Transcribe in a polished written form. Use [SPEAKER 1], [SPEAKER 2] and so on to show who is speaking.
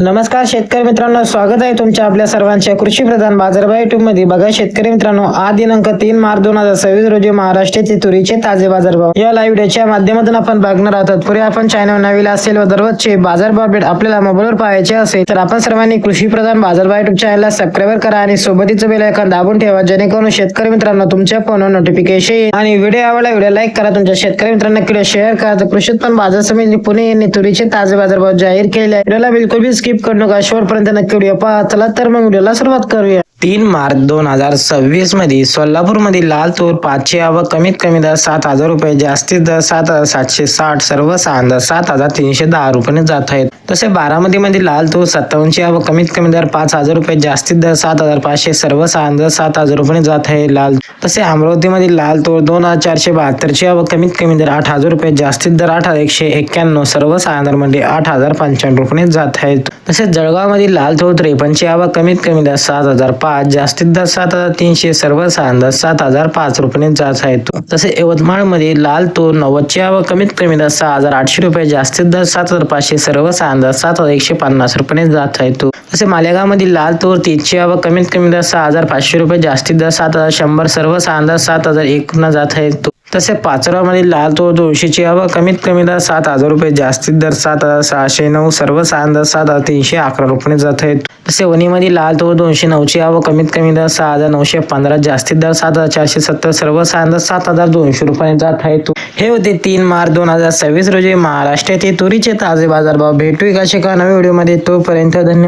[SPEAKER 1] नमस्कार शेतकरी मित्रांनो, स्वागत आहे तुमच्या आपल्या सर्वांच्या कृषी प्रधान बाजारभाव युट्यूब मध्ये. बघा शेतकरी मित्रांनो, आज दिनांक 3 मार्च 2026 रोजी महाराष्ट्राचे तुरीचे ताजे बाजारभाव या लाईव्ह व्हिडिओच्या माध्यमातून आपण बघणार आहोत. पुढे आपण चॅनल नवीन असेल व दररोजचे बाजारभाव अपडेट आपल्याला मोबाईलवर पाहायचे असेल तर आपण सर्वांनी कृषी प्रधान बाजारभाव युट्यूब चॅनलला सबस्क्राईब करा आणि सोबतीच बेल आयकॉन दाबून ठेवा, जेणेकरून शेतकरी मित्रांनो तुमच्या फोनवर नोटिफिकेशन येईल. आणि व्हिडिओ आवडला व्हिडिओ लाईक करा, तुमच्या शेतकरी मित्रांना व्हिडिओ शेअर करा. तर कृषी उत्पन्न बाजार समिती पुणे यांनी तुरीचे ताजे बाजारभाव जाहीर केले आहे. व्हिडिओला बिलकुल भी स्किप करू नका, शेवटपर्यंत नक्की व्हिडिओ पहा. चला तर मग व्हिडिओला सुरुवात करूया. 3 मार्च 2026 मध्ये सोलापूर मध्ये लाल तूर 500 आवक कमीत कमी दर 7,000 रुपये, जास्तीत दर 7,760, सर्वसाधारण दर 7,310 रुपये जात आहेत. तसे बारामती मध्ये लाल तूर 57 आवक कमीत कमी दर 5,000 रुपये, जास्तीत दर 7,500, सर्वसाधारण दर 7,000 रुपये जात आहे लाल. तसे अमरावती मध्ये लाल तूर 2,472 आवक कमीत कमी दर 8,000 रुपये, जास्तीत दर 8,191, सर्वसाधारण दर मध्ये 8,055 रुपये जात आहेत. तसेच जळगाव मध्ये लाल तूर 53 आवक कमीत कमी दर 7,005, जास्तीत दर 7,300, सर्वसाधारण दर 7,005 रुपये जात आहेत. तसे यवतमाळ मध्ये लाल तूर 90 आवक कमीत कमी दर 6,800 रुपये, जास्तीत दर 7,500, सर्वसाधारण दर 7,150 रुपये जात आहेत. तसे मालेगाव मध्ये लाल तूर 30 आवक कमीत कमी दर 6,500 रुपये, जास्तीत दर 7,100, सर्वसाधारण दर 7,001 जात आहेत. तसे पाचोरा मध्ये लाल तूर 200 आवक कमीत कमी दर 7,000 रुपये, जास्तीत दर 7,609, सर्वसाधारण दर 7,311 रुपये जात आहेत. तसे वणी मध्ये लाल तूर 209 आवक कमीत कमी दर 6,915, जास्तीत दर 7,470, सर्वसाधारण दर 7,200 रुपये जात आहेत. हे होते 3 मार्च 2026 रोजी महाराष्ट्रातील तुरीचे ताजे बाजारभाव. भेटू एका नव्या व्हिडिओ मध्ये, तोपर्यंत धन्यवाद.